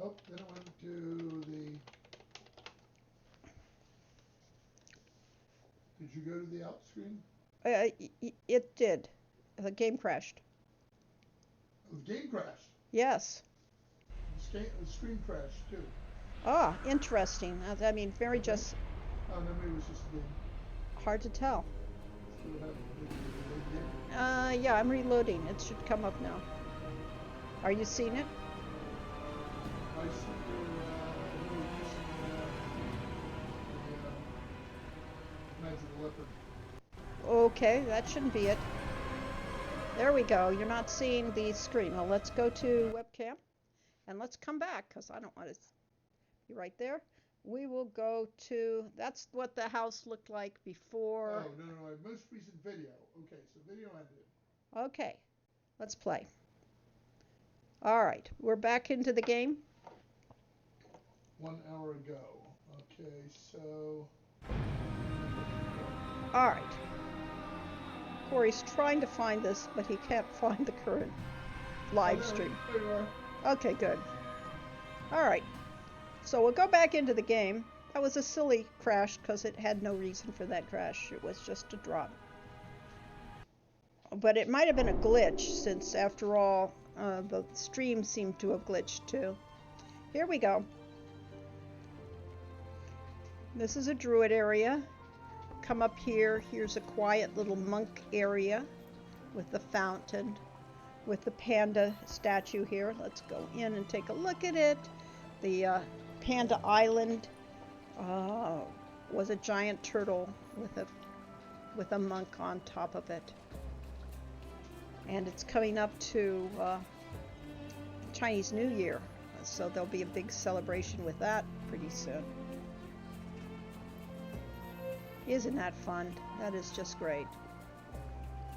Oh, then it went to the... Did you go to the out screen? It did. The game crashed. Oh, the game crashed. Yes. The screen crashed too. Ah, interesting. I mean, very Okay. just Oh, no, maybe it was just a game. hard to tell. See what happened. Did you load the game? Yeah, I'm reloading. It should come up now. Are you seeing it? I see your little using the Magical Leopard. Okay, that shouldn't be it. There we go. You're not seeing the screen. Well, let's go to webcam and let's come back because I don't want to be right there. We will go to, that's what the house looked like before. Oh, no, most recent video. Okay, so video ended. Okay, let's play. All right, we're back into the game. 1 hour ago. Okay, so... All right. Corey's trying to find this, but he can't find the current live stream. There you are. Okay, good. All right. So we'll go back into the game. That was a silly crash because it had no reason for that crash. It was just a drop. But it might have been a glitch since, after all, the stream seemed to have glitched too. Here we go. This is a druid area. Come up here. Here's a quiet little monk area with the fountain, with the panda statue here. Let's go in and take a look at it. The Panda Island was a giant turtle with a monk on top of it. And it's coming up to Chinese New Year, so there'll be a big celebration with that pretty soon. Isn't that fun? That is just great.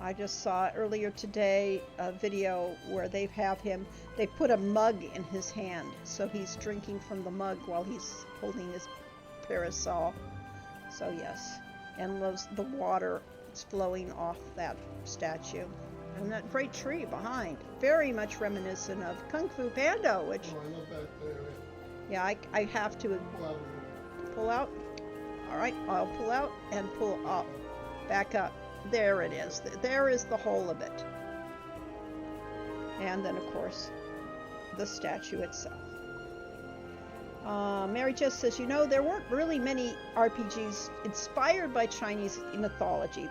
I just saw earlier today a video where they put a mug in his hand, so he's drinking from the mug while he's holding his parasol. So yes, and the water is flowing off that statue. And that great tree behind, very much reminiscent of Kung Fu Panda, which... Oh, I love that area. Yeah, I have to... Pull out of it. Pull out? Alright, I'll pull out and pull up. Back up. There it is. There is the whole of it. And then, of course, the statue itself. Mary just says, you know, there weren't really many RPGs inspired by Chinese mythology.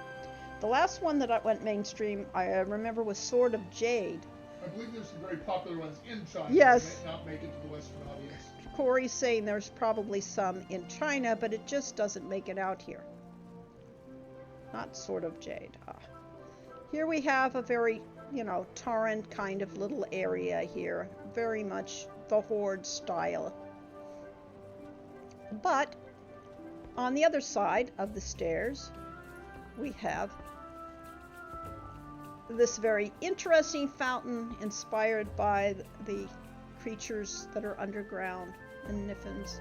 The last one that went mainstream, I remember, was Sword of Jade. I believe there's some very popular ones in China. Yes. That may not make it to the Western audience. Corey's saying there's probably some in China, but it just doesn't make it out here. Not Sword of Jade. Here we have a very, torrent kind of little area here. Very much the Horde style. But on the other side of the stairs, we have this very interesting fountain inspired by the creatures that are underground, the Niffins,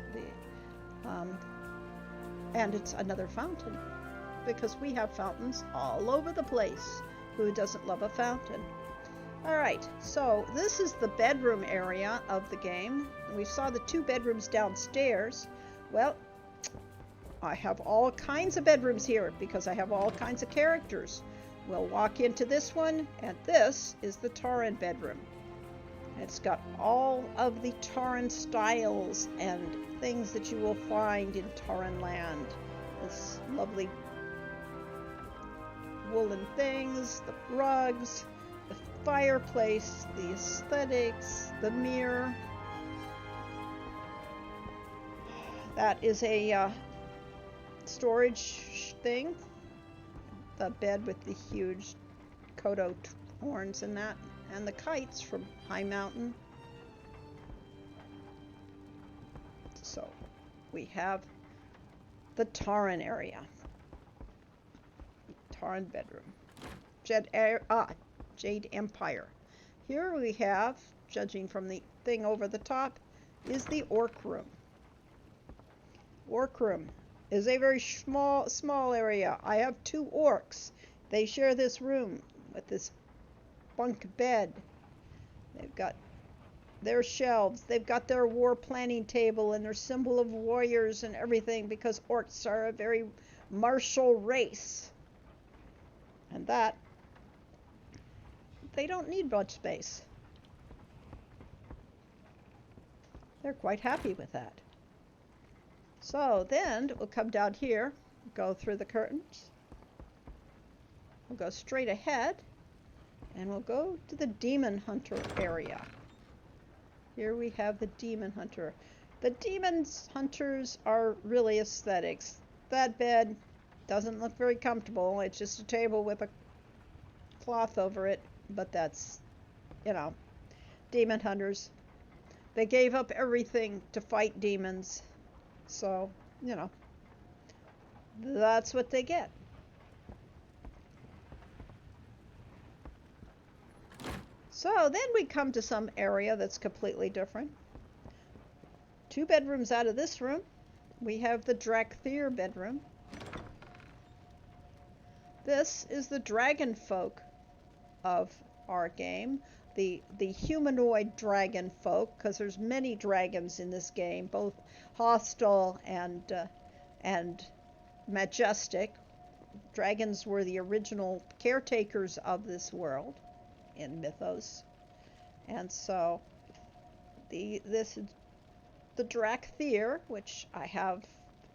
and it's another fountain, because we have fountains all over the place. Who doesn't love a fountain? Alright, so this is the bedroom area of the game. We saw the 2 bedrooms downstairs. Well, I have all kinds of bedrooms here because I have all kinds of characters. We'll walk into this one, and this is the Tauren bedroom. It's got all of the Tauren styles and things that you will find in Tauren land. This lovely woolen things, the rugs, the fireplace, the aesthetics, the mirror. That is a storage thing. The bed with the huge Kodo horns in that, and the kites from High Mountain. So we have the Tauren area. Tauren bedroom. Jade Empire. Here we have, judging from the thing over the top, is the Orc room. Orc room is a very small area. I have 2 orcs. They share this room with this bunk bed. They've got their shelves. They've got their war planning table and their symbol of warriors and everything, because orcs are a very martial race. And that, they don't need much space. They're quite happy with that. So then we'll come down here, go through the curtains. We'll go straight ahead, and we'll go to the demon hunter area. Here we have the demon hunter. The demon hunters are really aesthetics. That bed doesn't look very comfortable. It's just a table with a cloth over it, but that's, you know, demon hunters. They gave up everything to fight demons. So, you know, that's what they get. So then we come to some area that's completely different. 2 bedrooms out of this room, we have the Drakthir bedroom. This is the dragon folk of our game, the humanoid dragon folk, because there's many dragons in this game, both hostile and majestic. Dragons were the original caretakers of this world in mythos, and so this is the Drakthir, which I have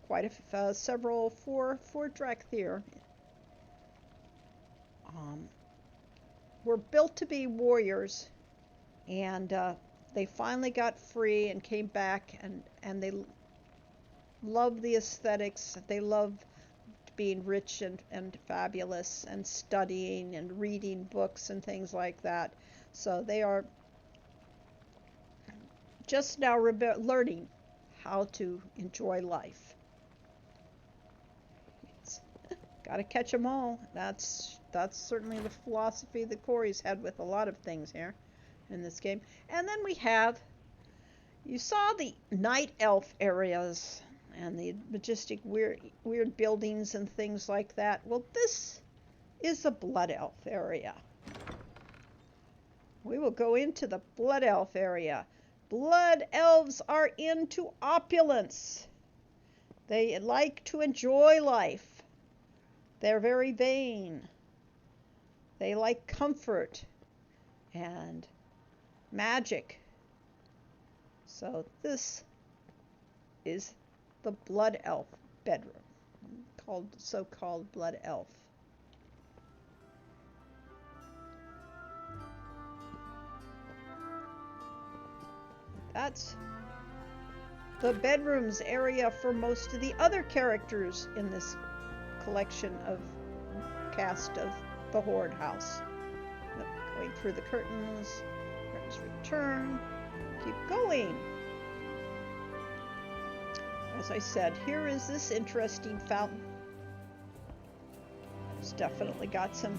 quite four Drakthir. Were built to be warriors, and they finally got free and came back, and they love the aesthetics. They love being rich and fabulous and studying and reading books and things like that. So they are just now learning how to enjoy life. Got to catch them all. That's certainly the philosophy that Corey's had with a lot of things here in this game. And then we have, you saw the night elf areas and the majestic weird buildings and things like that. Well, this is the blood elf area. We will go into the blood elf area. Blood elves are into opulence. They like to enjoy life. They're very vain. They like comfort and magic. So this is the blood elf bedroom, called so-called blood elf. That's the bedrooms area for most of the other characters in this collection of cast of the Horde house. Going through the curtains return, keep going. As I said, here is this interesting fountain. It's definitely got some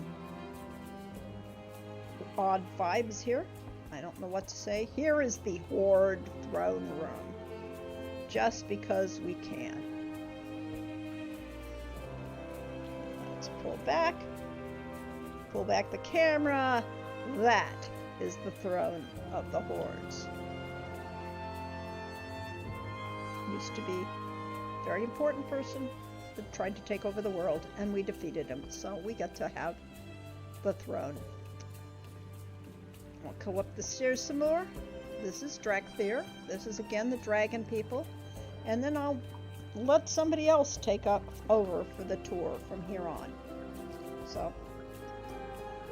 odd vibes here. I don't know what to say. Here is the Horde throne room, just because we can. Let's pull back the camera. That is the throne of the Hordes. Used to be a very important person that tried to take over the world, and we defeated him, so we get to have the throne. I'll go up the stairs some more. This is Drakthir. This is again the dragon people, and then I'll let somebody else take over for the tour from here on. So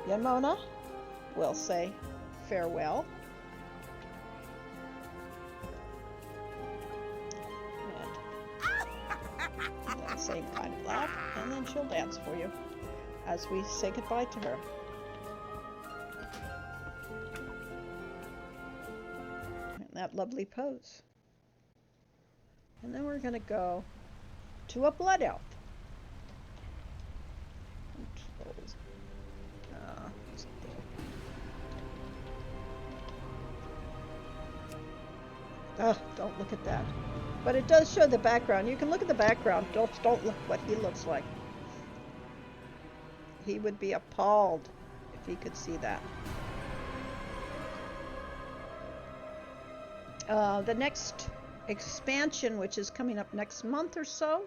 Yamona will say farewell. And that same kind of laugh, and then she'll dance for you as we say goodbye to her. And that lovely pose. And then we're going to go to a blood elf. Don't look at that. But it does show the background. You can look at the background. Don't look what he looks like. He would be appalled if he could see that. The next expansion, which is coming up next month or so,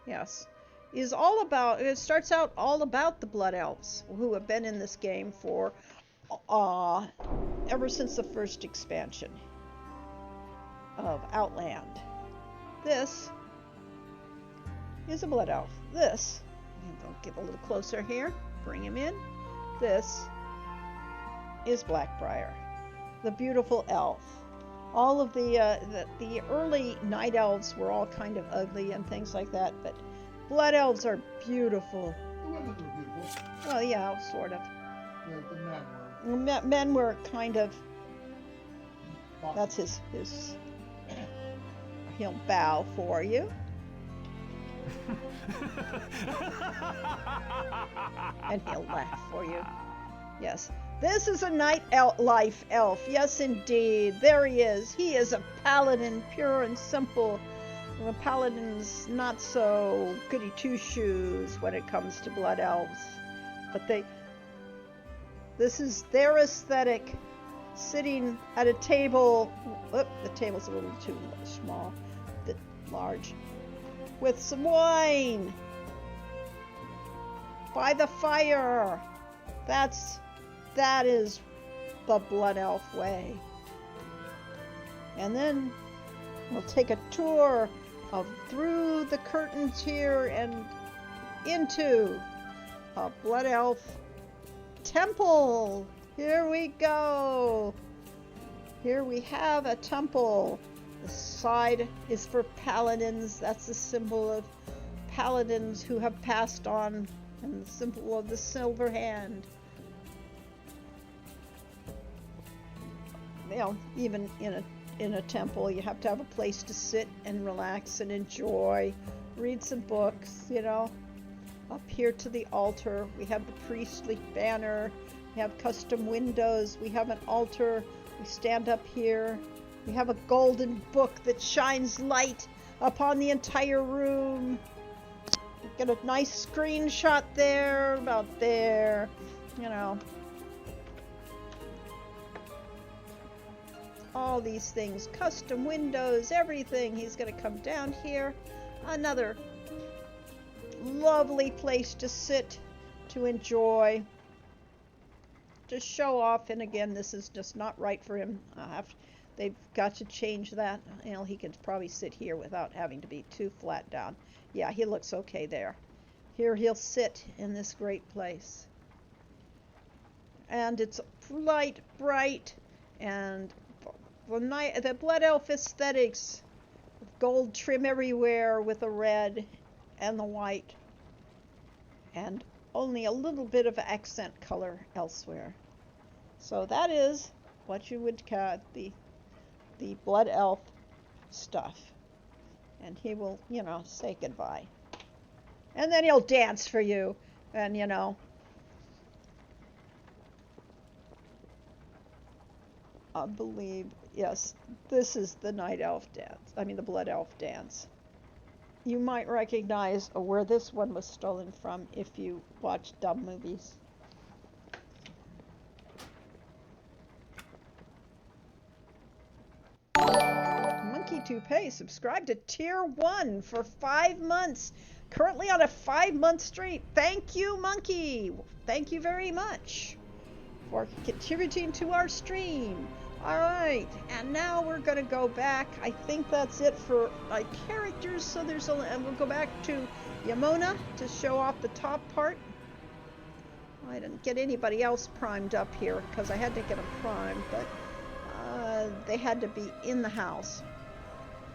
yes, is all about, it starts out all about the Blood Elves, who have been in this game for ever since the first expansion of Outland. This is a Blood Elf. This, I'll get a little closer here, bring him in. This is Blackbriar, the beautiful elf. All of the early night elves were all kind of ugly and things like that, but Blood Elves are beautiful. The women were beautiful. Well, yeah, sort of. Yeah, the men were. Men were kind of. Awesome. That's his. He'll bow for you. And he'll laugh for you. Yes. This is a night life elf. Yes, indeed. There he is. He is a paladin, pure and simple. The paladin's not so goody two-shoes when it comes to blood elves. But this is their aesthetic. Sitting at a table. Oop, the table's a little too small. A bit large. With some wine. By the fire. That is the Blood Elf way. And then we'll take a tour through the curtains here and into a Blood Elf temple. Here we go. Here we have a temple. The side is for paladins. That's the symbol of paladins who have passed on, and the symbol of the silver hand. You know, even in a temple, you have to have a place to sit and relax and enjoy, read some books, you know. Up here to the altar, we have the priestly banner, we have custom windows, we have an altar, we stand up here, we have a golden book that shines light upon the entire room. Get a nice screenshot there, about there, you know. All these things, custom windows, everything. He's going to come down here. Another lovely place to sit, to enjoy, to show off. And again, this is just not right for him. They've got to change that. You know, he could probably sit here without having to be too flat down. Yeah, he looks okay there. Here he'll sit in this great place. And it's light, bright, and the Blood Elf aesthetics, gold trim everywhere with the red and the white, and only a little bit of accent color elsewhere. So that is what you would call the Blood Elf stuff. And he will, you know, say goodbye. And then he'll dance for you, and you know. I believe, yes, this is the night elf dance. I mean, the Blood Elf dance. You might recognize where this one was stolen from if you watch dumb movies. Monkey Toupee subscribed to Tier 1 for 5 months. Currently on a 5-month streak. Thank you, Monkey. Thank you very much for contributing to our stream. All right, and now we're going to go back. I think that's it for my characters. So and we'll go back to Yamona to show off the top part. I didn't get anybody else primed up here because I had to get them primed, but they had to be in the house.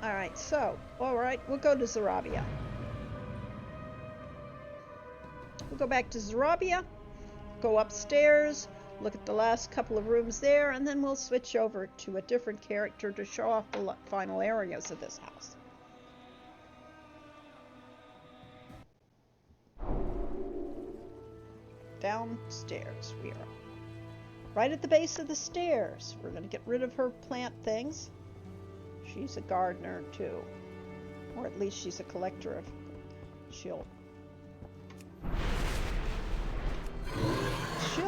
All right, so, all right, we'll go to Zarabia. We'll go back to Zarabia, go upstairs, look at the last couple of rooms there, and then we'll switch over to a different character to show off the final areas of this house. Downstairs we are. Right at the base of the stairs. We're going to get rid of her plant things. She's a gardener too. Or at least she's a collector of... She'll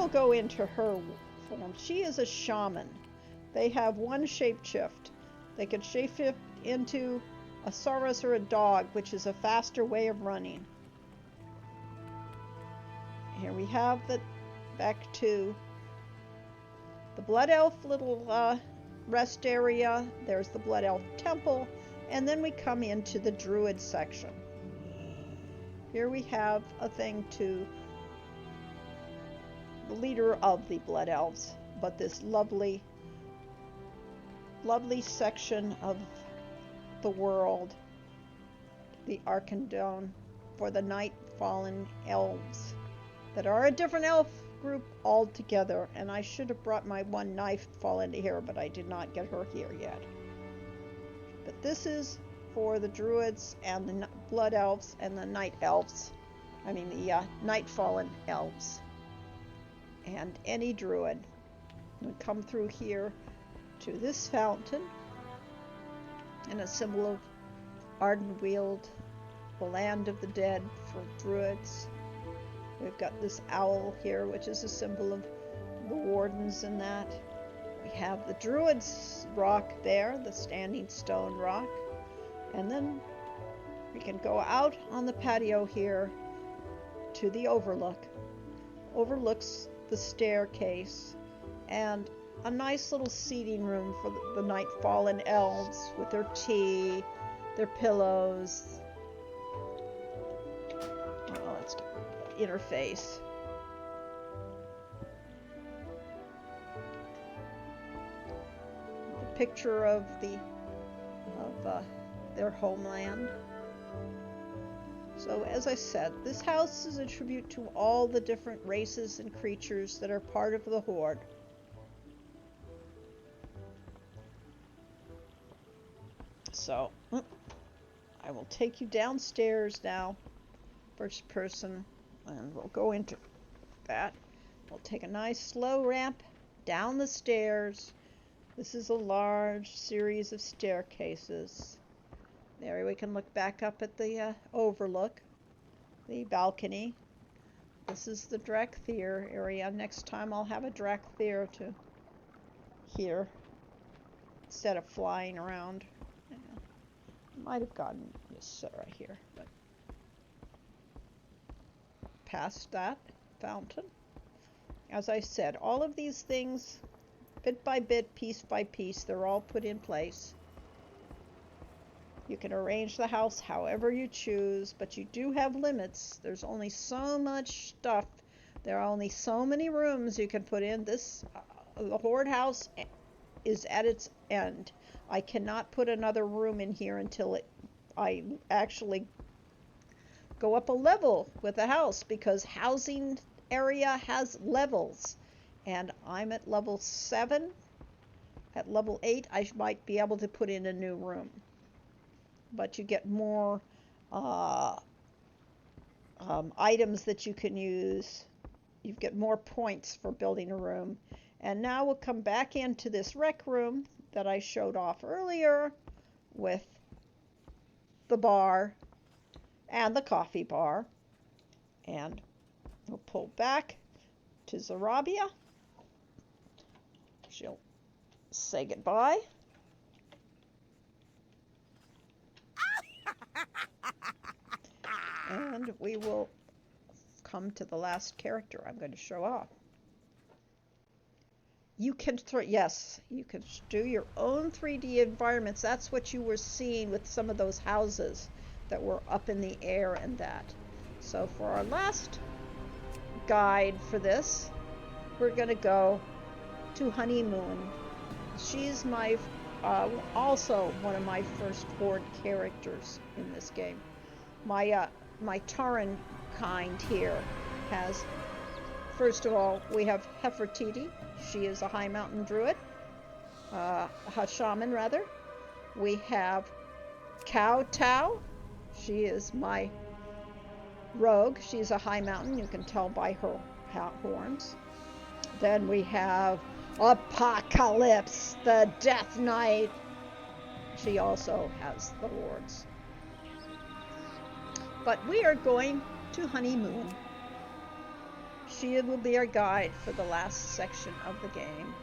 go into her form. She is a shaman. They have one shapeshift. They could shapeshift into a Saurus or a dog, which is a faster way of running. Here we have the back to the Blood Elf little rest area. There's the Blood Elf temple, and then we come into the Druid section. Here we have a thing to the leader of the Blood Elves, but this lovely section of the world, the Arkandon, for the Night Fallen Elves that are a different elf group altogether. And I should have brought my one Night Fallen here, but I did not get her here yet. But this is for the Druids and the Blood Elves and the Night Elves. I mean the Night Fallen Elves. And any Druid would come through here to this fountain, and a symbol of Ardenweald, the land of the dead for Druids. We've got this owl here, which is a symbol of the wardens and that. We have the Druids rock there, the standing stone rock. And then we can go out on the patio here to the overlook. Overlooks the staircase and a nice little seating room for the Night Fallen Elves with their tea, their pillows. Oh, let's get the interface. The picture of their homeland. So as I said, this house is a tribute to all the different races and creatures that are part of the Horde. So, I will take you downstairs now, first person, and we'll go into that. We'll take a nice slow ramp down the stairs. This is a large series of staircases. There we can look back up at the overlook, the balcony. This is the Drakthir area. Next time I'll have a Drakthir to here instead of flying around. Might have gotten Ysera here, but past that fountain. As I said, all of these things, bit by bit, piece by piece, they're all put in place. You can arrange the house however you choose, but you do have limits. There's only so much stuff. There are only so many rooms you can put in. This, the Horde house is at its end. I cannot put another room in here until I actually go up a level with the house, because housing area has levels. And I'm at level 7. At level 8, I might be able to put in a new room. But you get more items that you can use. You get more points for building a room. And now we'll come back into this rec room that I showed off earlier with the bar and the coffee bar. And we'll pull back to Zarabia. She'll say goodbye. And we will come to the last character I'm going to show off. You can yes, you can do your own 3D environments. That's what you were seeing with some of those houses that were up in the air and that. So for our last guide for this, we're going to go to Honeymoon. She's my also one of my first Horde characters in this game. My Tauren kind here has, first of all, we have Hefertiti. She is a High Mountain Druid, a Shaman rather. We have Cow Tao. She is my rogue. She's a High Mountain. You can tell by her horns. Then we have Apocalypse, the Death Knight. She also has the horns. But we are going to Honeymoon. She will be our guide for the last section of the game.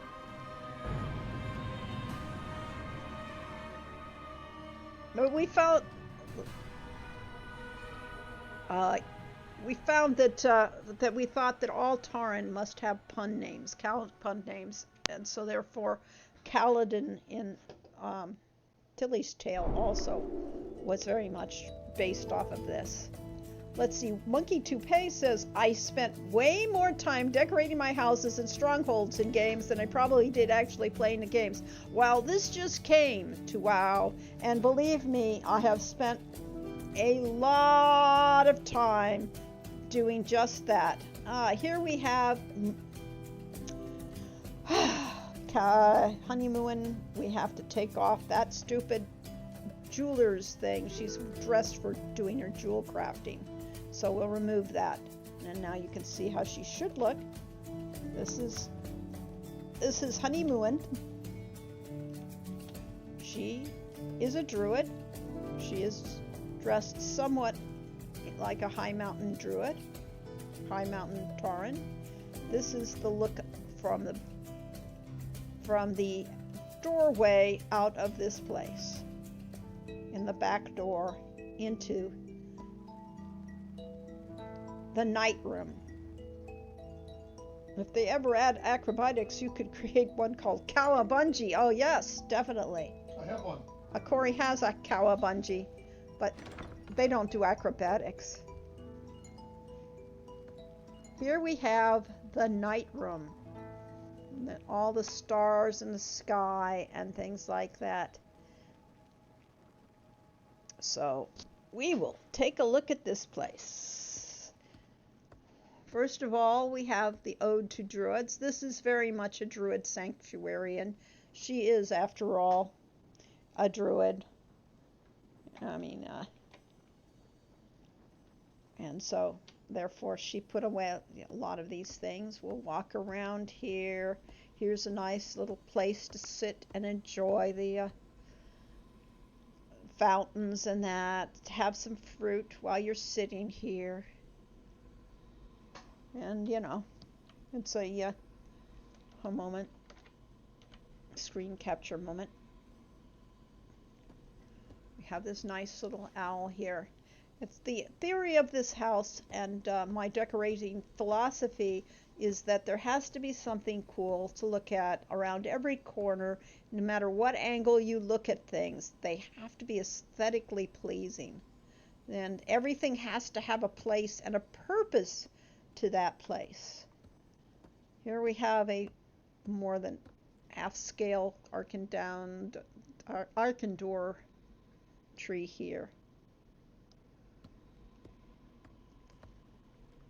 But uh, we found that we thought that all Tauren must have pun names, and so therefore, Kaladin in Tilly's Tale also was very much based off of this. Let's see, Monkey Toupee says, I spent way more time decorating my houses and strongholds in games than I probably did actually playing the games. Well, this just came to WoW, and believe me, I have spent a lot of time doing just that. Here we have Honeymoon. We have to take off that stupid jeweler's thing. She's dressed for doing her jewel crafting. So we'll remove that. And now you can see how she should look. This is Honeymoon. She is a druid. She is dressed somewhat like a high mountain druid, high mountain Tauren. This is the look from the doorway out of this place, in the back door into the night room. If they ever add acrobatics, you could create one called Cowabungie. Oh yes, definitely. I have one. Corey has a Cowabungie, but they don't do acrobatics. Here we have the night room. All the stars in the sky and things like that. So we will take a look at this place. First of all, we have the Ode to Druids. This is very much a druid sanctuary, and she is, after all, a druid. And so therefore she put away a lot of these things. We'll walk around here. Here's a nice little place to sit and enjoy the fountains and that. Have some fruit while you're sitting here. And it's a moment, screen capture moment. We have this nice little owl here. It's the theory of this house, and my decorating philosophy is that there has to be something cool to look at around every corner. No matter what angle you look at things, they have to be aesthetically pleasing. And everything has to have a place and a purpose to that place. Here we have a more than half-scale Arkandor tree here.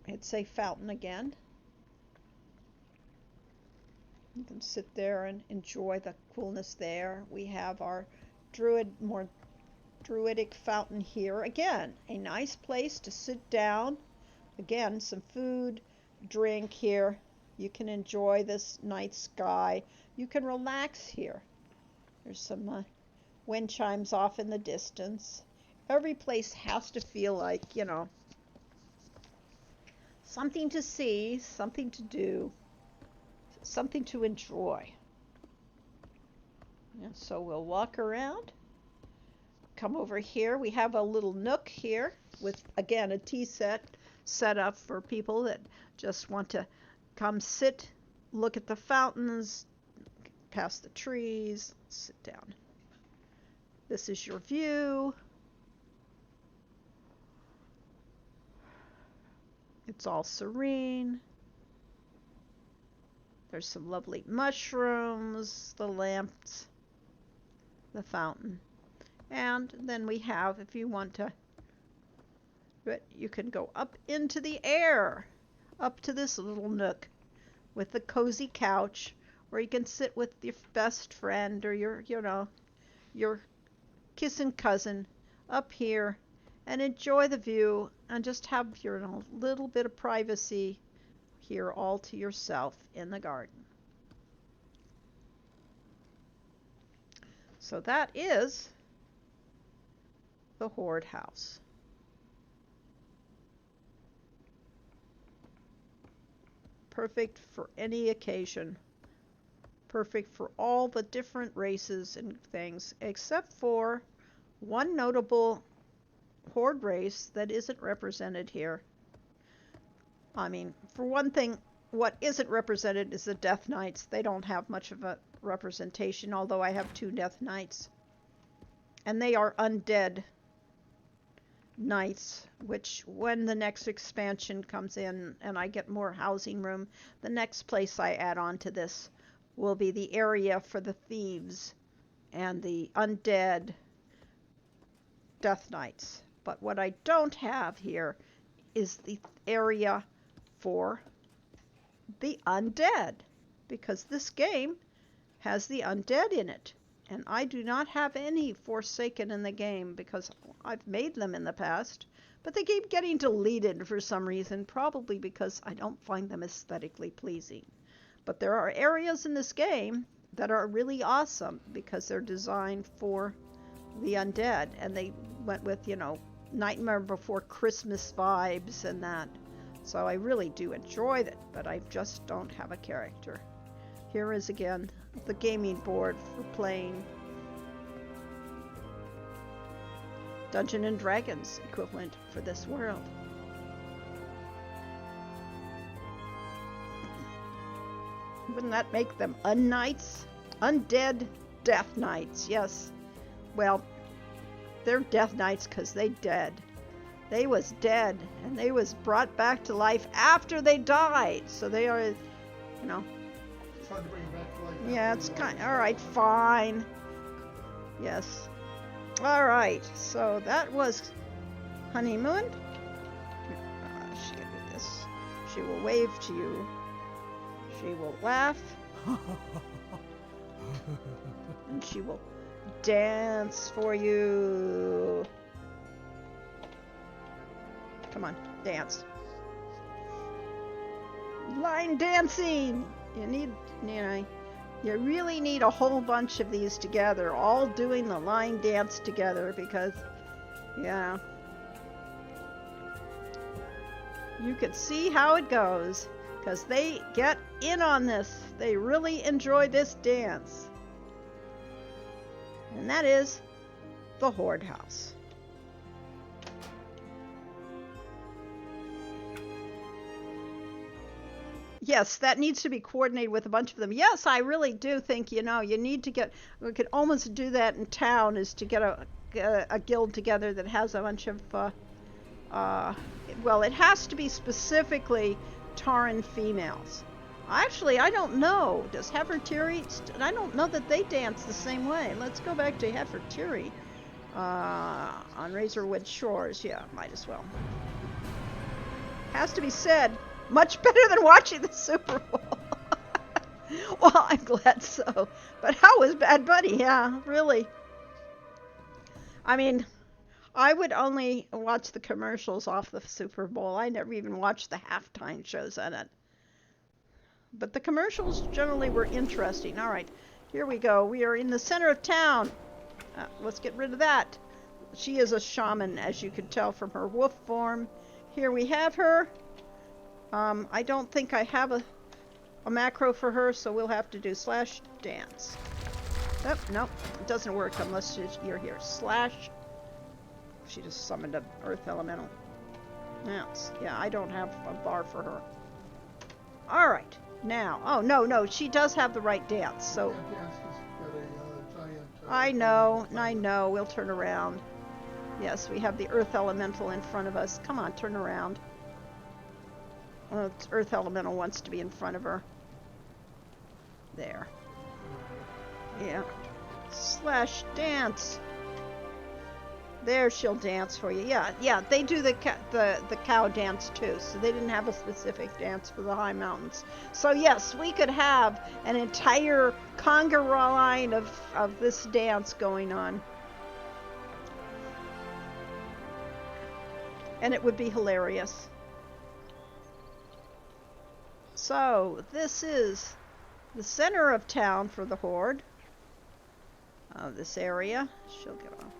It's a fountain again. You can sit there and enjoy the coolness there. We have our more druidic fountain here. Again, a nice place to sit down. Again, some food, drink here. You can enjoy this night sky. You can relax here. There's some wind chimes off in the distance. Every place has to feel like, something to see, something to do, something to enjoy. And so we'll walk around, come over here. We have a little nook here with, again, a tea set up for people that just want to come sit, look at the fountains, past the trees, sit down. This is your view. It's all serene. There's some lovely mushrooms, the lamps, the fountain. And then we have, if you want to, but you can go up into the air, up to this little nook with the cozy couch where you can sit with your best friend or your kissing cousin up here and enjoy the view and just have your little bit of privacy here all to yourself in the garden. So that is the Horde House. Perfect for any occasion. Perfect for all the different races and things, except for one notable horde race that isn't represented here. I mean, for one thing, what isn't represented is the Death Knights. They don't have much of a representation, although I have 2 Death Knights. And they are undead knights, which when the next expansion comes in and I get more housing room, the next place I add on to this will be the area for the thieves and the undead Death Knights. But what I don't have here is the area for the undead, because this game has the undead in it. And I do not have any Forsaken in the game because I've made them in the past, but they keep getting deleted for some reason, probably because I don't find them aesthetically pleasing. But there are areas in this game that are really awesome because they're designed for the undead, and they went with, you know, Nightmare Before Christmas vibes and that. So I really do enjoy it, but I just don't have a character. Here is again the gaming board for playing Dungeons and Dragons equivalent for this world. Wouldn't that make them unknights? Undead Death Knights, yes. Well, they're Death Knights because they dead. They was dead, and they was brought back to life after they died. So they are, you know. It's hard to bring it back to life. Yeah, it's kind. All right, fine. Yes. All right. So that was Honeymoon. She can do this. She will wave to you. She will laugh. And she will dance for you. Come on, dance. Line dancing. You really need a whole bunch of these together, all doing the line dance together, because, yeah, you can see how it goes, because they get in on this. They really enjoy this dance. And that is the Horde House. Yes, that needs to be coordinated with a bunch of them. Yes, I really do think, you know, you need to get, we could almost do that in town, is to get a guild together that has a bunch of, well, it has to be specifically Tauren females. Actually, I don't know. Does Hefertiri, I don't know that they dance the same way. Let's go back to Hefertiri on Razorwood Shores. Yeah, might as well. Has to be said, much better than watching the Super Bowl. Well, I'm glad so. But how was Bad Bunny? Yeah, really. I mean, I would only watch the commercials off the Super Bowl. I never even watched the halftime shows on it. But the commercials generally were interesting. All right, here we go. We are in the center of town. Let's get rid of that. She is a shaman, as you can tell from her wolf form. Here we have her. I don't think I have a macro for her, so we'll have to do slash dance. Oh, nope, it doesn't work unless you're here. Slash. She just summoned an earth elemental. Yeah, I don't have a bar for her. All right, now. Oh, no, she does have the right dance, so. I know. We'll turn around. Yes, we have the earth elemental in front of us. Come on, turn around. Well, earth elemental wants to be in front of her. There. Yeah. Slash dance. There, she'll dance for you. Yeah, they do the cow dance too, so they didn't have a specific dance for the high mountains. So yes, we could have an entire conga line of this dance going on. And it would be hilarious. So, this is the center of town for the Horde. This area. She'll go on.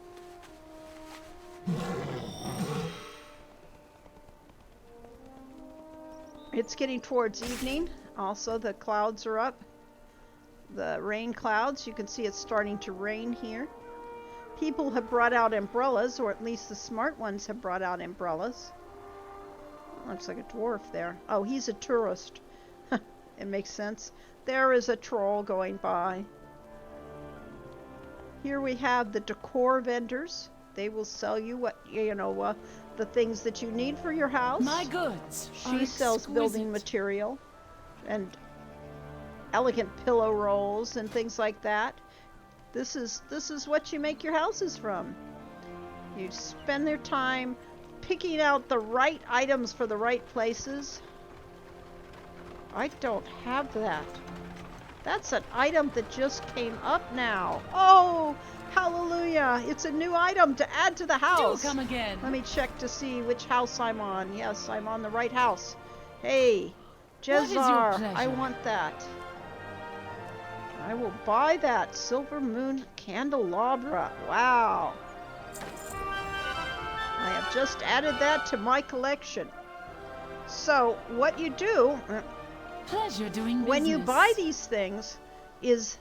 It's getting towards evening. Also, the clouds are up. The rain clouds. You can see it's starting to rain here. people have brought out umbrellas, or at least the smart ones have brought out umbrellas. Looks like a dwarf there. Oh, he's a tourist. It makes sense. There is a troll going by. Here we have the decor vendors. They will sell you what, the things that you need for your house. My goods. She sells building material and elegant pillow rolls and things like that. This is what you make your houses from. You spend their time picking out the right items for the right places. I don't have that. That's an item that just came up now. Oh, hallelujah. It's a new item to add to the house. Do come again. Let me check to see which house I'm on. Yes, I'm on the right house. Hey, Jezar, I want that. I will buy that. Silver Moon Candelabra. Wow. I have just added that to my collection. So, what you do... Pleasure doing business. When you buy these things is,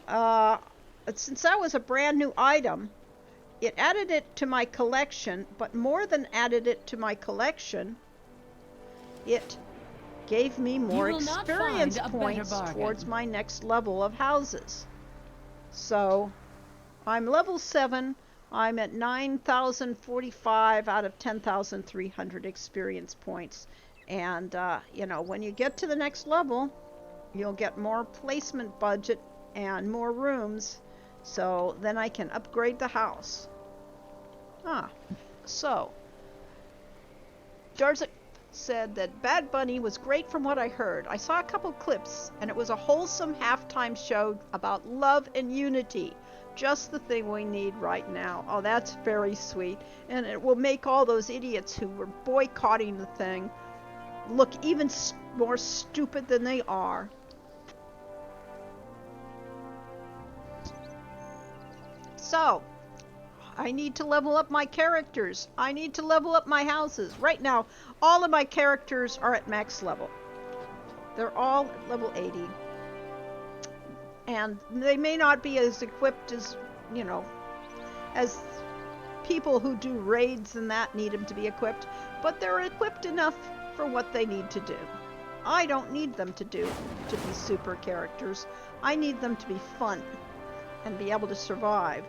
since that was a brand new item, it added it to my collection, but more than added it to my collection, it gave me more experience points towards my next level of houses. So, I'm level 7, I'm at 9,045 out of 10,300 experience points. And, when you get to the next level, you'll get more placement budget and more rooms. So then I can upgrade the house. So, Darzik said that Bad Bunny was great from what I heard. I saw a couple clips, and it was a wholesome halftime show about love and unity. Just the thing we need right now. Oh, that's very sweet. And it will make all those idiots who were boycotting the thing look even more stupid than they are. So, I need to level up my characters. I need to level up my houses. Right now, all of my characters are at max level. They're all at level 80. And they may not be as equipped as, as people who do raids and that need them to be equipped, but they're equipped enough for what they need to do. I don't need them to be super characters. I need them to be fun and be able to survive.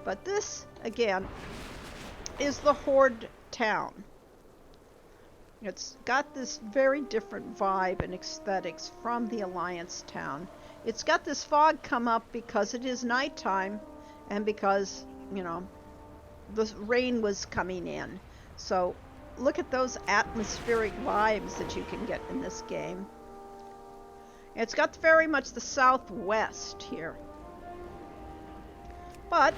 But this, again, is the Horde town. It's got this very different vibe and aesthetics from the Alliance town. It's got this fog come up because it is nighttime and because, the rain was coming in. So look at those atmospheric vibes that you can get in this game. It's got very much the southwest here. But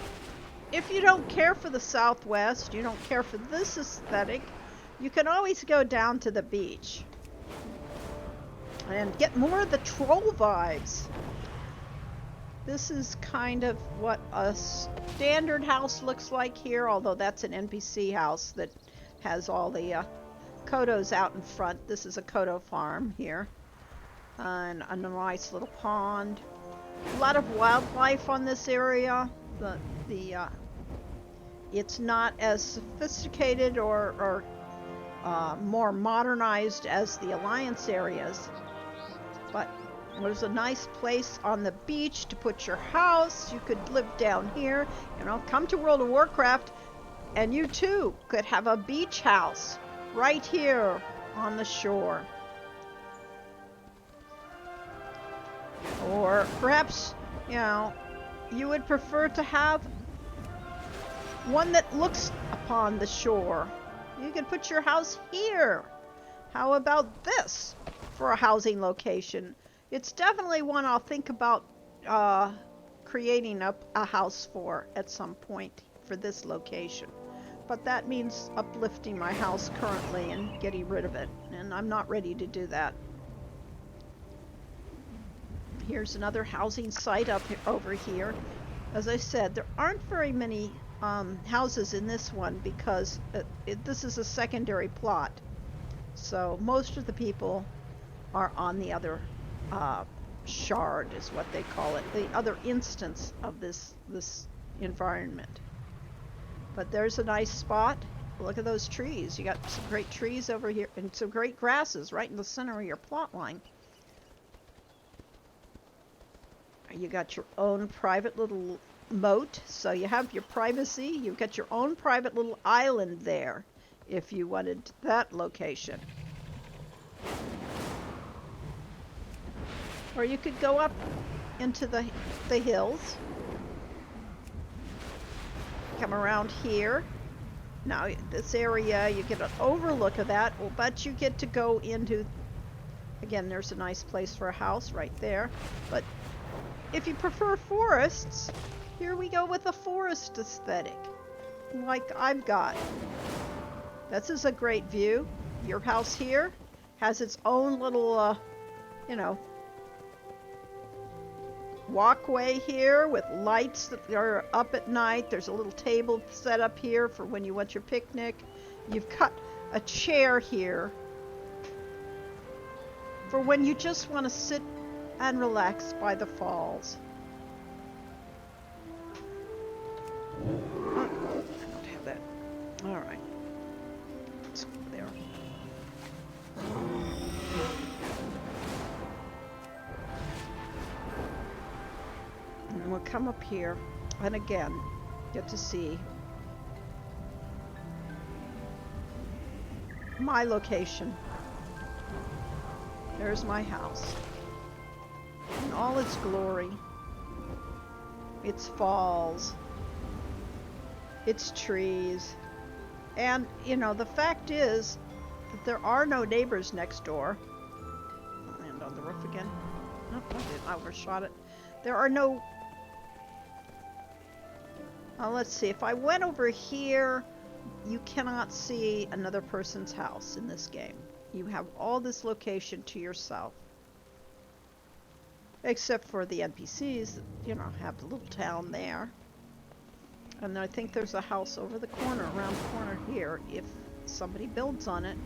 if you don't care for the southwest, you don't care for this aesthetic, you can always go down to the beach and get more of the troll vibes. This is kind of what a standard house looks like here, although that's an NPC house that has all the Kodos out in front. This is a Kodo farm here. And a nice little pond. A lot of wildlife on this area. It's not as sophisticated or more modernized as the Alliance areas. But there's a nice place on the beach to put your house. You could live down here. Come to World of Warcraft and you too could have a beach house right here on the shore. Or perhaps, you would prefer to have one that looks upon the shore. You could put your house here. How about this for a housing location? It's definitely one I'll think about creating a house for at some point for this location. But that means uplifting my house currently and getting rid of it. And I'm not ready to do that. Here's another housing site over here. As I said, there aren't very many houses in this one because this is a secondary plot. So most of the people are on the other shard, is what they call it. The other instance of this environment. But there's a nice spot. Look at those trees. You got some great trees over here and some great grasses right in the center of your plot line. You got your own private little moat, so you have your privacy. You've got your own private little island there if you wanted that location. Or you could go up into the hills. Come around here. Now, this area, you get an overlook of that, but you get to go into, again, there's a nice place for a house right there. But if you prefer forests, here we go with a forest aesthetic, like I've got. This is a great view. Your house here has its own little, you know, walkway here with lights that are up at night. There's a little table set up here for when you want your picnic. You've got a chair here for when you just want to sit and relax by the falls. Oh, I don't have that. All right. Let's go there. And we'll come up here and again get to see my location. There's my house in all its glory, its falls, its trees, and you know, the fact is that there are no neighbors next door. I'll land on the roof again. Nope, I did. I overshot it. There are no. Let's see. If I went over here, you cannot see another person's house in this game. You have all this location to yourself. Except for the NPCs that, you know, have the little town there. And I think there's a house over the corner, around the corner here. If somebody builds on it,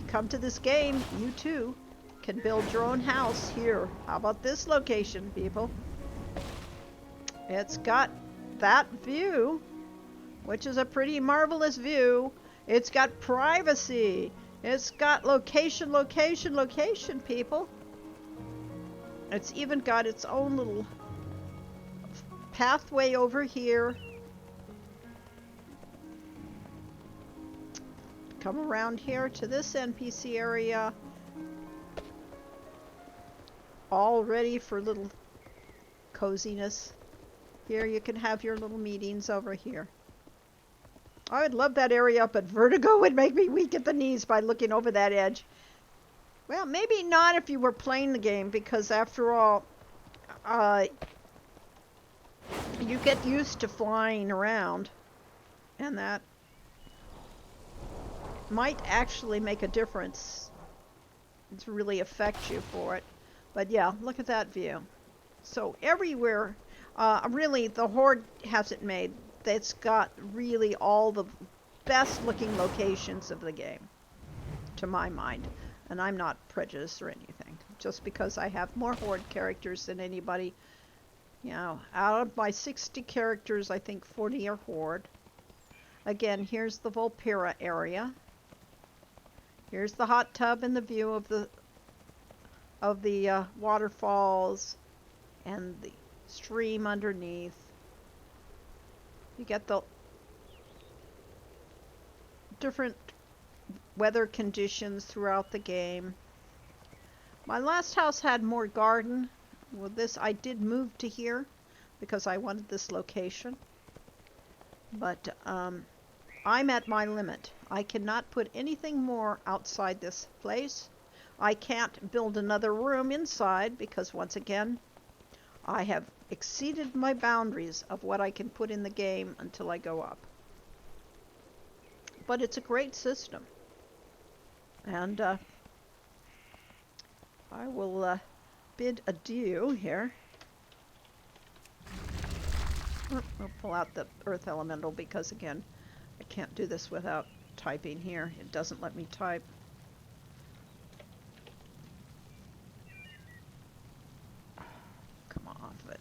come to this game, you too can build your own house here. How about this location, people? It's got that view, which is a pretty marvelous view. It's got privacy. It's got location, location, location, people. It's even got its own little pathway over here. Come around here to this NPC area. All ready for little coziness. Here you can have your little meetings over here. I would love that area up at Vertigo. Would make me weak at the knees by looking over that edge. Well, maybe not if you were playing the game, because after all, you get used to flying around, and that might actually make a difference to really affect you for it. But yeah, look at that view. So everywhere, really, the Horde has it made. It's got really all the best looking locations of the game, to my mind. And I'm not prejudiced or anything. Just because I have more Horde characters than anybody. You know, out of my 60 characters, I think 40 are Horde. Again, here's the Volpera area. Here's the hot tub and the view of the waterfalls and the stream underneath. You get the different weather conditions throughout the game. My last house had more garden. With this, I did move to here because I wanted this location. But I'm at my limit. I cannot put anything more outside this place. I can't build another room inside because, once again, I have exceeded my boundaries of what I can put in the game until I go up. But it's a great system. And I will bid adieu here. I'll pull out the Earth Elemental because, again, I can't do this without typing here. It doesn't let me type. Come off it.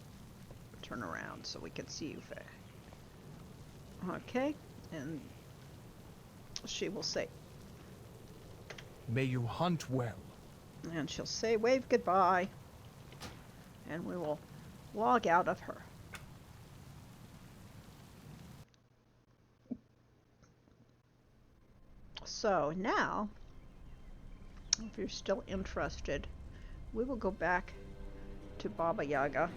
Turn around so we can see you. Okay, and she will say, May you hunt well. and she'll say, wave goodbye, and we will log out of her. So now, if you're still interested, we will go back to Baba Yaga.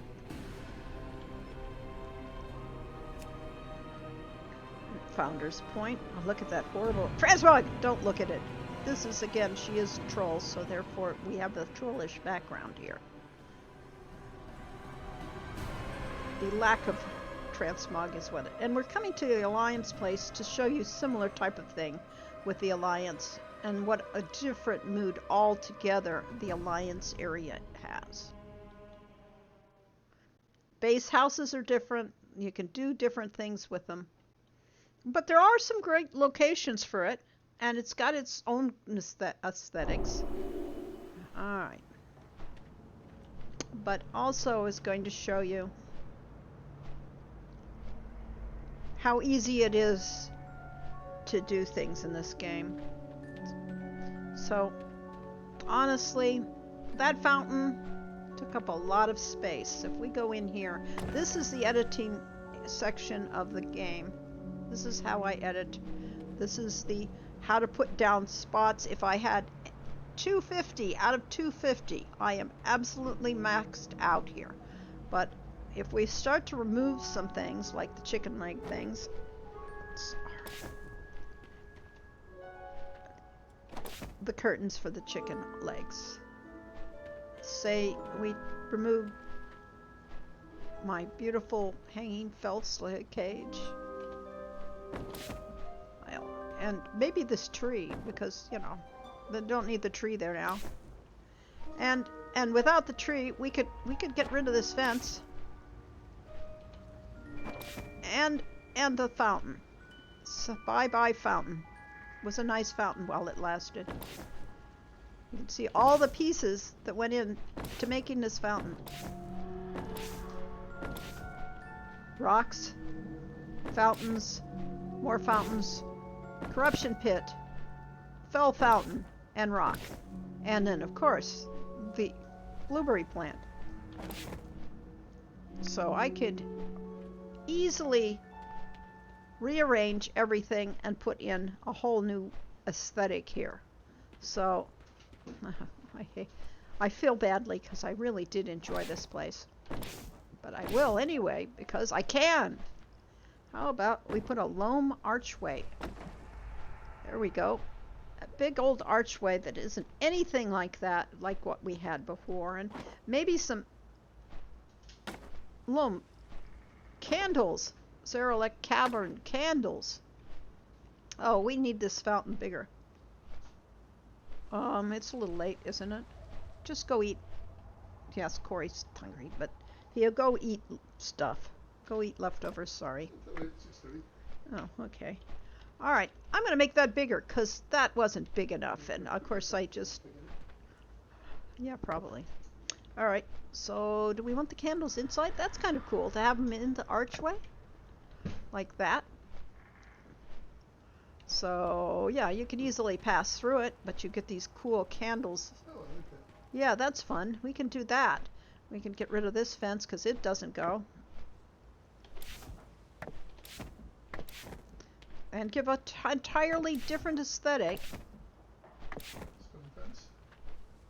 Founder's Point. Oh, look at that horrible transmog! Don't look at it. This is, again, she is a troll, so therefore we have the trollish background here. The lack of transmog is what it... And we're coming to the Alliance place to show you similar type of thing with the Alliance, and what a different mood altogether the Alliance area has. Base houses are different. You can do different things with them. But there are some great locations for it, and it's got its own aesthetics. Alright. But also is going to show you how easy it is to do things in this game. So, honestly, that fountain took up a lot of space. If we go in here, this is the editing section of the game. This is how I edit. This is the how to put down spots. If I had 250 out of 250, I am absolutely maxed out here. But if we start to remove some things, like the chicken leg things, the curtains for the chicken legs. Say we remove my beautiful hanging felt cage. Well, and maybe this tree, because, you know, they don't need the tree there now. And without the tree, we could get rid of this fence. And the fountain. So bye-bye fountain. It was a nice fountain while it lasted. You can see all the pieces that went in to making this fountain. Rocks, fountains, more fountains, corruption pit, fell fountain, and rock. And then, of course, the blueberry plant. So I could easily rearrange everything and put in a whole new aesthetic here. So I feel badly because I really did enjoy this place. But I will anyway because I can. How about we put a loam archway? There we go. A big old archway that isn't anything like that, like what we had before. And maybe some loam candles. Xerolec Cavern candles. Oh, we need this fountain bigger. It's a little late, isn't it? Just go eat. Yes, Corey's hungry, but he'll go eat stuff. Go eat leftovers, sorry. Oh, okay. Alright, I'm going to make that bigger, because that wasn't big enough, and of course I just... Yeah, probably. Alright, so do we want the candles inside? That's kind of cool, to have them in the archway. Like that. So, yeah, you can easily pass through it, but you get these cool candles. Oh, I like that. Yeah, that's fun. We can do that. We can get rid of this fence, because it doesn't go. And give a entirely different aesthetic. Stone fence.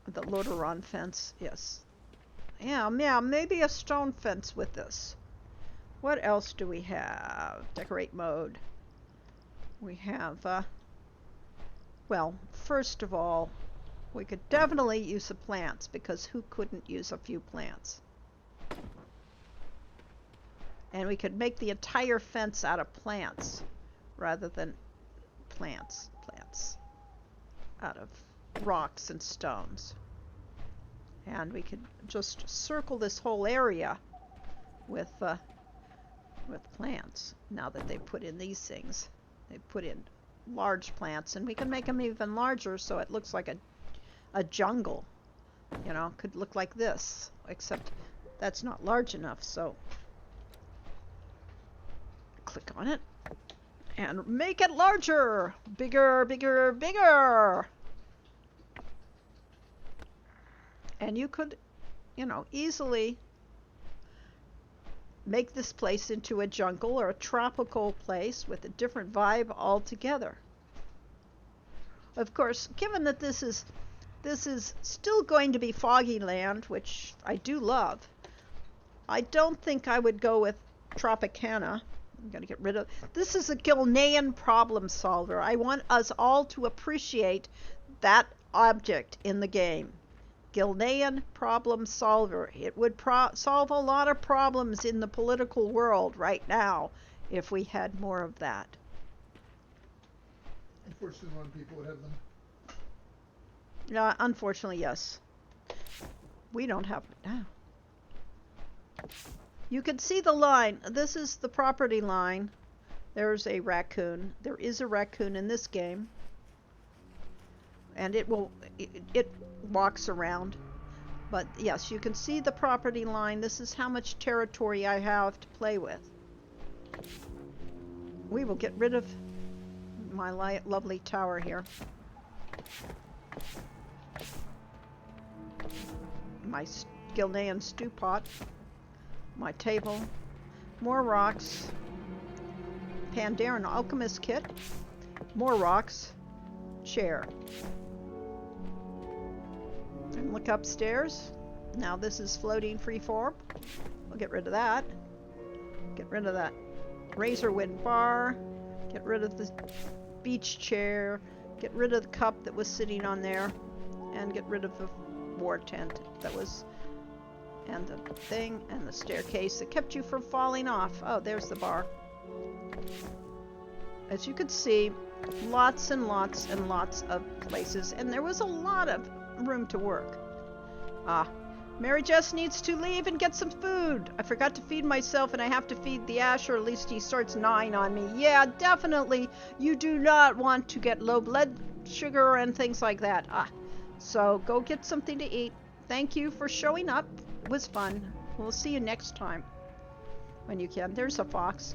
The Lodoron fence, yes. Yeah, maybe a stone fence with this. What else do we have? Decorate mode. We have, well, first of all, we could definitely use the plants, because who couldn't use a few plants? And we could make the entire fence out of plants, rather than plants out of rocks and stones. And we could just circle this whole area with plants. Now that they've put in these things, they put in large plants, and we can make them even larger so it looks like a jungle. You know, could look like this, except that's not large enough. So click on it and make it larger. Bigger, bigger, bigger. And you could, you know, easily make this place into a jungle or a tropical place with a different vibe altogether. Of course, given that this is still going to be foggy land, which I do love, I don't think I would go with Tropicana. I'm going to get rid of... This is a Gilnean problem solver. I want us all to appreciate that object in the game. Gilnean problem solver. It would solve a lot of problems in the political world right now if we had more of that. Unfortunately, a lot of people would have them. Yeah, unfortunately, yes. We don't have it now. You can see the line. This is the property line. There's a raccoon. There is a raccoon in this game. And it walks around. But yes, you can see the property line. This is how much territory I have to play with. We will get rid of my lovely tower here. My Gilnean stew pot. My table. More rocks. Pandaren alchemist kit. More rocks. Chair. And look upstairs. Now this is floating freeform. We'll get rid of that. Get rid of that razorwood bar. Get rid of the beach chair. Get rid of the cup that was sitting on there. And get rid of the war tent that was... and the thing and the staircase that kept you from falling off. Oh, there's the bar. As you could see, lots and lots and lots of places, and there was a lot of room to work. Ah, Mary Jess needs to leave and get some food. I forgot to feed myself, and I have to feed the Ash, or at least he starts gnawing on me. Yeah, definitely, you do not want to get low blood sugar and things like that. Ah, so go get something to eat. Thank you for showing up. It was fun. We'll see you next time when you can. There's a fox.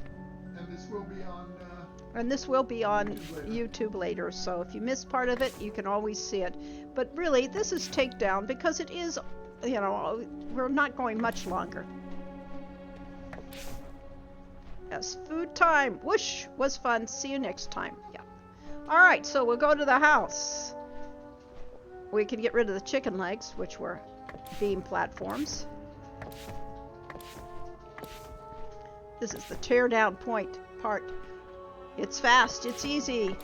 And this will be on... and this will be on YouTube later, so if you miss part of it, you can always see it. But really, this is takedown because it is, you know, we're not going much longer. Yes, food time. Whoosh! Was fun. See you next time. Yeah. Alright, so we'll go to the house. We can get rid of the chicken legs, which were beam platforms. This is the tear down part. It's fast, it's easy.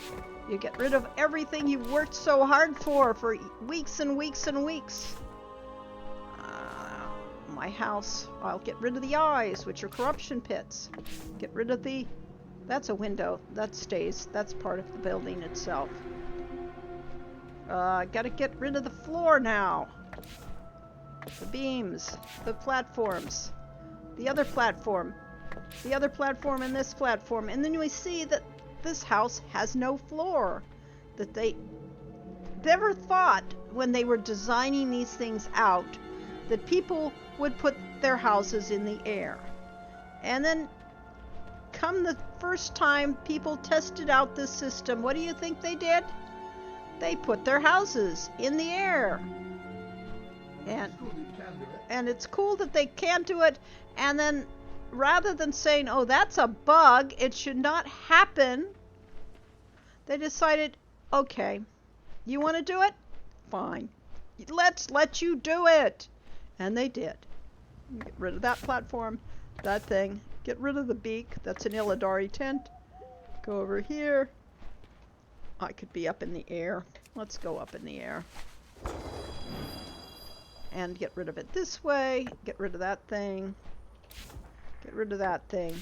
You get rid of everything you've worked so hard for weeks and weeks and weeks. My house, I'll get rid of the eyes, which are corruption pits. Get rid of the... that's a window. That stays. That's part of the building itself. Gotta get rid of the floor now. The beams, the platforms, the other platform, and this platform. And then we see that this house has no floor. That they never thought when they were designing these things out that people would put their houses in the air. And then come the first time people tested out this system, what do you think they did? They put their houses in the air. And it's cool that they can do it. And then rather than saying, oh, that's a bug, it should not happen, they decided, okay, you want to do it? Fine. Let's let you do it. And they did. Get rid of that platform, that thing. Get rid of the beak. That's an Illidari tent. Go over here. I could be up in the air. Let's go up in the air. And get rid of it this way. Get rid of that thing. Get rid of that thing.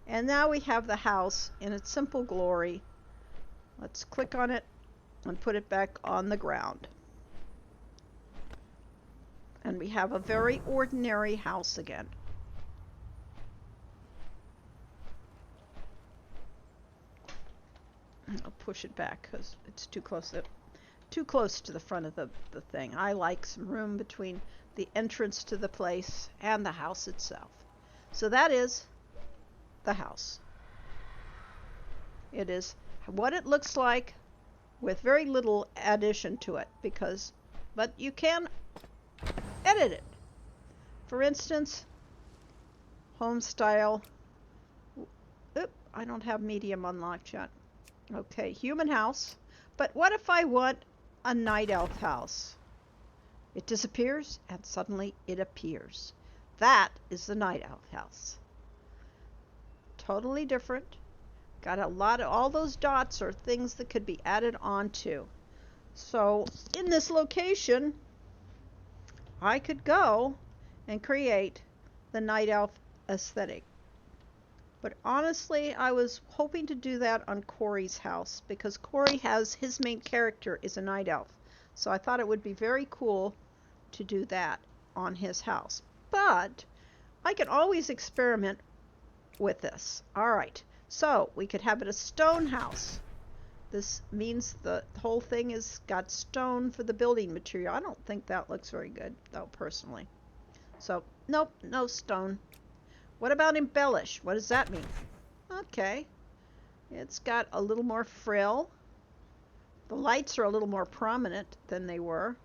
And now we have the house in its simple glory. Let's click on it and put it back on the ground. And we have a very ordinary house again. I'll push it back because it's too close to the front of the thing. I like some room between the entrance to the place and the house itself. So that is the house. It is what it looks like with very little addition to it, but you can edit it. For instance, home style. Oop, I don't have medium unlocked yet. Okay, human house. But what if I want a night elf house? It disappears and suddenly it appears. That is the night elf house. Totally different. Got a lot of, all those dots are things that could be added onto. So in this location, I could go and create the night elf aesthetic. But honestly, I was hoping to do that on Corey's house, because Corey has, his main character is a night elf. So I thought it would be very cool to do that on his house. But I can always experiment with this. Alright, so we could have it a stone house. This means the whole thing has got stone for the building material. I don't think that looks very good, though, personally. So, nope, no stone. What about embellish? What does that mean? Okay. It's got a little more frill. The lights are a little more prominent than they were.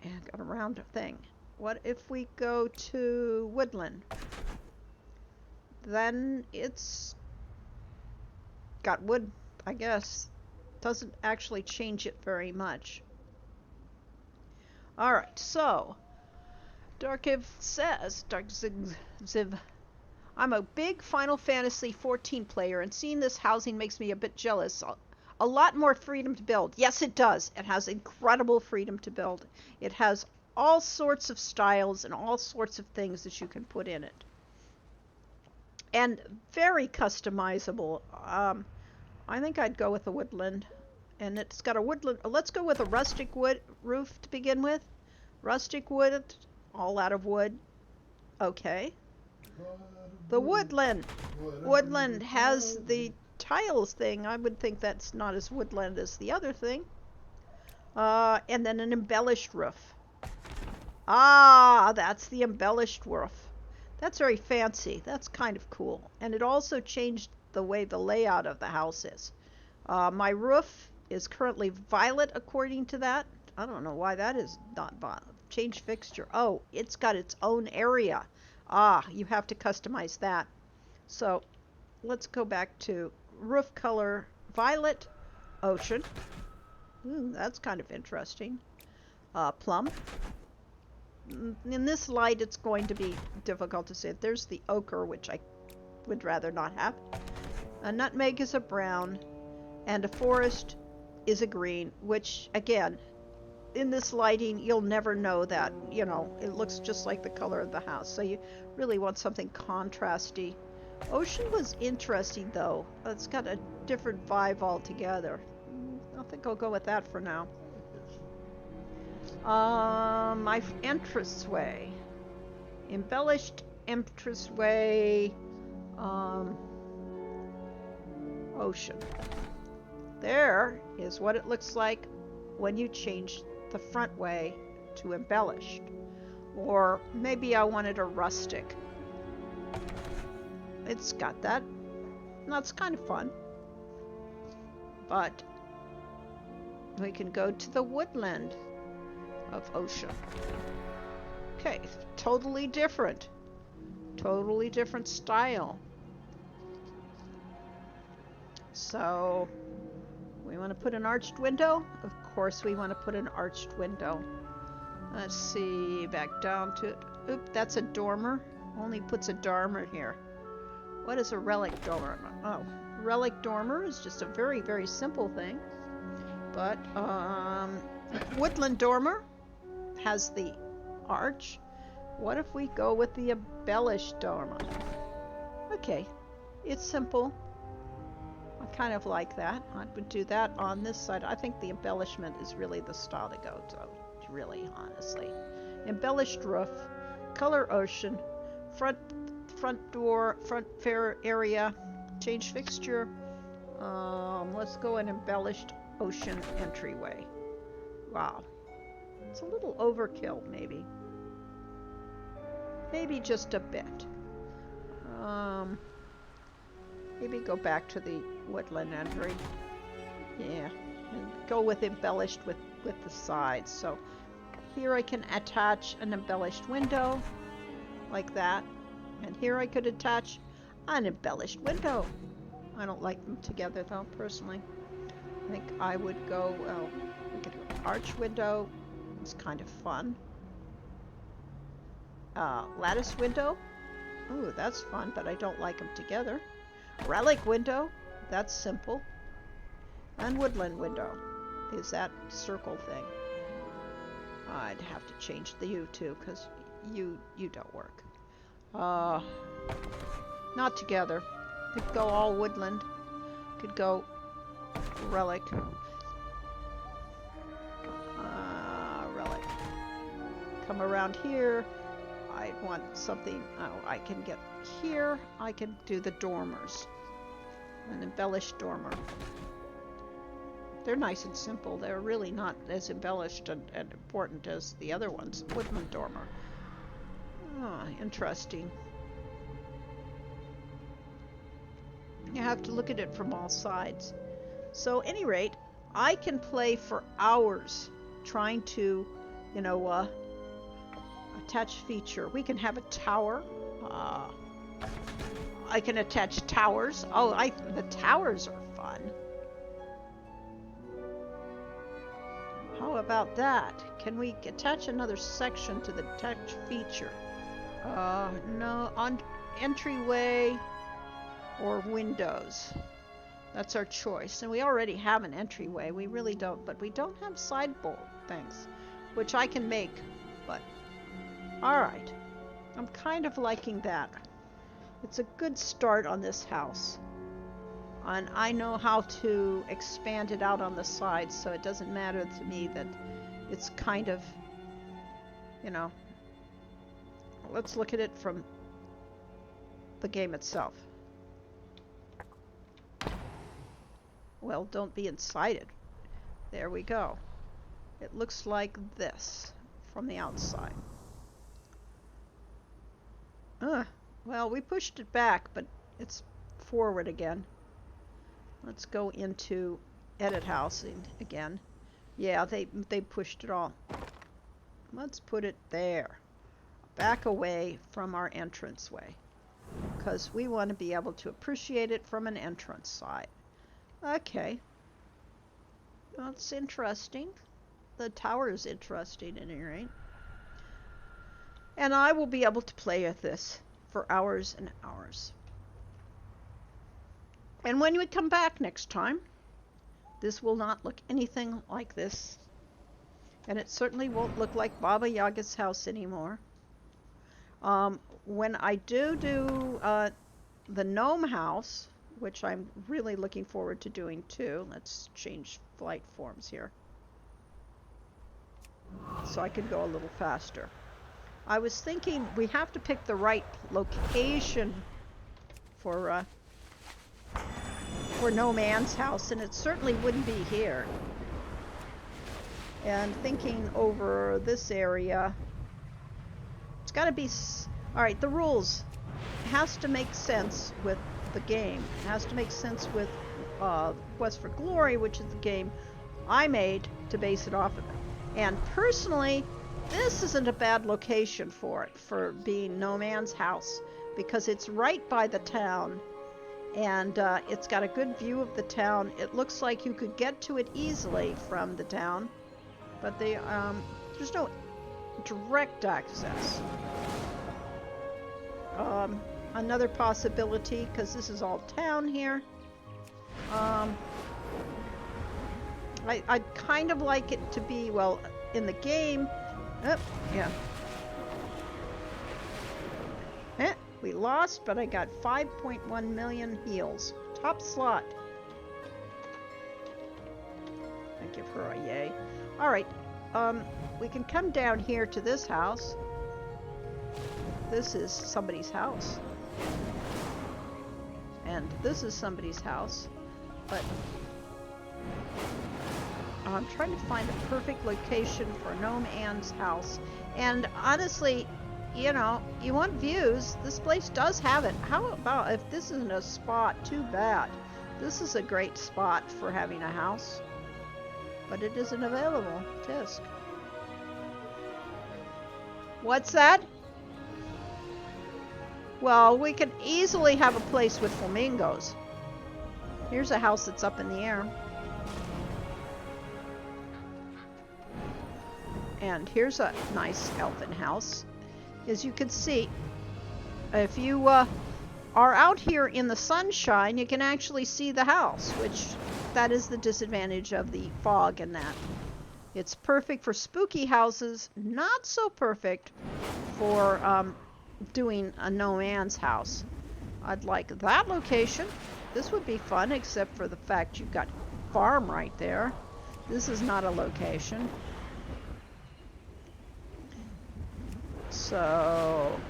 And got a round thing. What if we go to woodland? Then it's got wood, I guess. Doesn't actually change it very much. Alright, so Darkiv says, Darkziv, I'm a big Final Fantasy XIV player, and seeing this housing makes me a bit jealous. A lot more freedom to build. Yes, it does. It has incredible freedom to build. It has all sorts of styles and all sorts of things that you can put in it. And very customizable. I think I'd go with a woodland. And it's got a woodland. Let's go with a rustic wood roof to begin with. Rustic wood, all out of wood. Okay. The woodland. Woodland has the tiles thing. I would think that's not as woodland as the other thing. And then an embellished roof. Ah, that's the embellished roof. That's very fancy. That's kind of cool. And it also changed the way the layout of the house is. My roof is currently violet according to that. I don't know why that is not violet. Change fixture. Oh, it's got its own area. Ah, you have to customize that. So let's go back to roof color violet ocean. Ooh, that's kind of interesting. Plum. In this light, it's going to be difficult to see. There's the ochre, which I would rather not have. A nutmeg is a brown, and a forest is a green, which, again, in this lighting, you'll never know that. You know, it looks just like the color of the house. So you really want something contrasty. Ocean was interesting, though. It's got a different vibe altogether. I think I'll go with that for now. My entranceway. Embellished entranceway. Ocean. There is what it looks like when you change the front way to embellished. Or maybe I wanted a rustic. It's got that. That's kind of fun. But we can go to the woodland of ocean. Okay, totally different. Totally different style. So, we want to put an arched window? Of course we want to put an arched window. Let's see, back down to... Oop, that's a dormer. Only puts a dormer here. What is a relic dormer? Oh, relic dormer is just a very, very simple thing. But, woodland dormer has the arch. What if we go with the embellished dormer? Okay, it's simple. I kind of like that. I would do that on this side. I think the embellishment is really the style to go to, really, honestly. Embellished roof, color ocean, front door, front fair area, change fixture. Let's go an embellished ocean entryway. Wow. It's a little overkill, maybe. Maybe just a bit. Maybe go back to the woodland entry. Yeah, and go with embellished with the sides. So here I can attach an embellished window like that, and here I could attach an embellished window. I don't like them together though, personally. I think I would go, well, we could go arch window. It's kind of fun. Lattice window. Ooh, that's fun, but I don't like them together. Relic window. That's simple. And woodland window is that circle thing. I'd have to change the U too, because you don't work. Not together. Could go all woodland. Could go relic. Relic. Come around here. I'd want something. Oh, I can get here. I can do the dormers. An embellished dormer. They're nice and simple. They're really not as embellished and important as the other ones. Woodland dormer. Ah, interesting. You have to look at it from all sides. So, at any rate, I can play for hours trying to, you know, attach feature. We can have a tower. I can attach towers. Oh, the towers are fun. How about that? Can we attach another section to the attach feature? No, on entryway or windows. That's our choice. And we already have an entryway. We really don't, but we don't have sideboard things, which I can make, but alright. I'm kind of liking that. It's a good start on this house. And I know how to expand it out on the sides, so it doesn't matter to me that it's kind of, you know, let's look at it from the game itself. Well, don't be incited. There we go. It looks like this from the outside. Well, we pushed it back, but it's forward again. Let's go into edit housing again. Yeah, they pushed it all. Let's put it there. Back away from our entranceway, because we want to be able to appreciate it from an entrance side. Okay. That's interesting. The tower is interesting at any rate. And I will be able to play with this for hours and hours. And when we come back next time, this will not look anything like this. And it certainly won't look like Baba Yaga's house anymore. When I do the gnome house, which I'm really looking forward to doing too. Let's change flight forms here, so I can go a little faster. I was thinking we have to pick the right location for No Man's house, and it certainly wouldn't be here. And thinking over this area, it's got to be... Alright, the rules. It has to make sense with the game. It has to make sense with Quest for Glory, which is the game I made to base it off of it. And personally, this isn't a bad location for it, for being No Man's house, because it's right by the town, and it's got a good view of the town. It looks like you could get to it easily from the town, but there's no direct access. Another possibility, because this is all town here, I'd kind of like it to be, well, in the game. Yeah. We lost, but I got 5.1 million heals. Top slot. I give her a yay. Alright, we can come down here to this house. This is somebody's house. And this is somebody's house. But I'm trying to find a perfect location for Gnome Anne's house. And honestly, you know, you want views, this place does have it. How about if this isn't a spot? Too bad. This is a great spot for having a house. But it isn't available. Tisk. What's that? Well, we can easily have a place with flamingos. Here's a house that's up in the air. And here's a nice elfin house. As you can see, if you are out here in the sunshine, you can actually see the house, which that is the disadvantage of the fog in that. It's perfect for spooky houses, not so perfect for doing a no man's house. I'd like that location. This would be fun, except for the fact you've got farm right there. This is not a location. So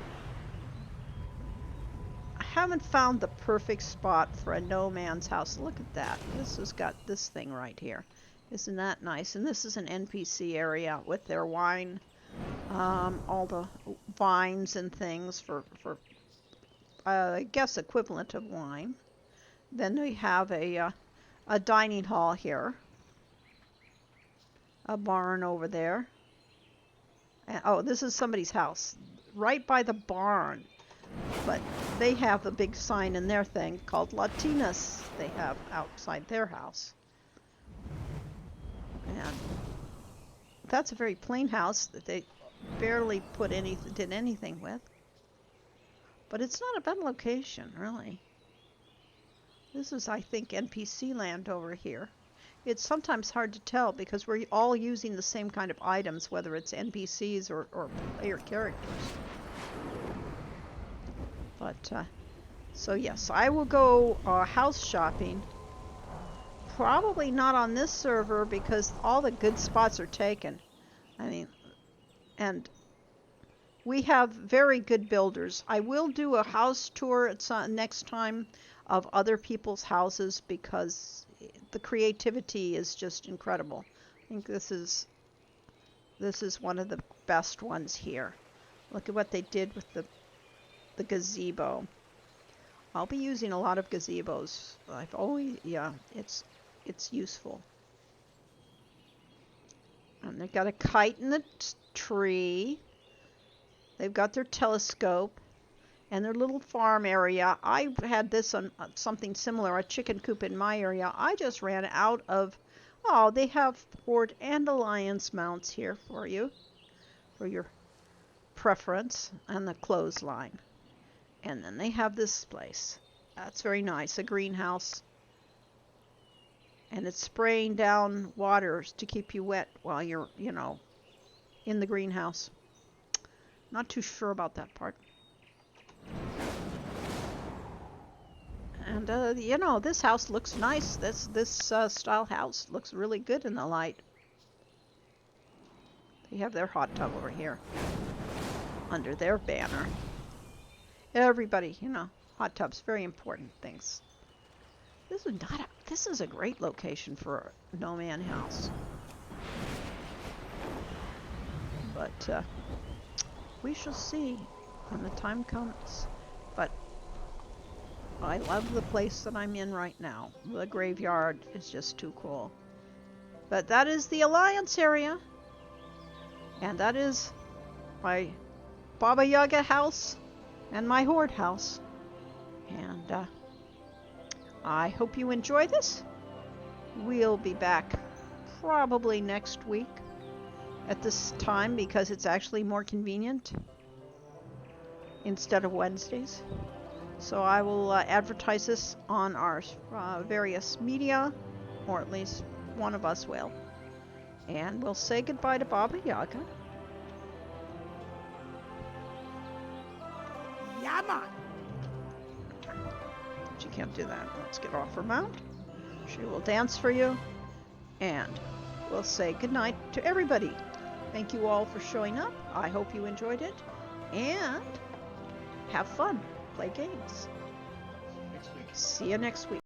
I haven't found the perfect spot for a no man's house. Look at that. This has got this thing right here. Isn't that nice? And this is an NPC area with their wine, all the vines and things for I guess equivalent of wine. Then we have a dining hall here, a barn over there. And, oh, this is somebody's house, right by the barn. But they have a big sign in their thing called Latinas. They have outside their house. And that's a very plain house that they barely did anything with. But it's not a bad location, really. This is, I think, NPC land over here. It's sometimes hard to tell because we're all using the same kind of items, whether it's NPCs or player characters. But, so yes, I will go house shopping. Probably not on this server because all the good spots are taken. I mean, and we have very good builders. I will do a house tour at next time of other people's houses because the creativity is just incredible. I think this is one of the best ones here. Look at what they did with the gazebo. I'll be using a lot of gazebos. I've always, yeah, it's useful. And they've got a kite in the tree. They've got their telescope and their little farm area. I had this on something similar, a chicken coop in my area. I just ran out of, oh, they have Horde and Alliance mounts here for you, for your preference, and the clothesline. And then they have this place. That's very nice, a greenhouse. And it's spraying down waters to keep you wet while you're, you know, in the greenhouse. Not too sure about that part. And, you know, this house looks nice. This style house looks really good in the light. They have their hot tub over here under their banner. Everybody, you know, hot tubs, very important things. This is a great location for a no man house. But we shall see when the time comes. But I love the place that I'm in right now. The graveyard is just too cool. But that is the Alliance area. And that is my Baba Yaga house and my Horde house. And I hope you enjoy this. We'll be back probably next week at this time because it's actually more convenient instead of Wednesdays. So I will advertise this on our various media, or at least one of us will. And we'll say goodbye to Baba Yaga. Yama! She can't do that. Let's get off her mount. She will dance for you. And we'll say goodnight to everybody. Thank you all for showing up. I hope you enjoyed it. And have fun. Play games. Next week. See you next week.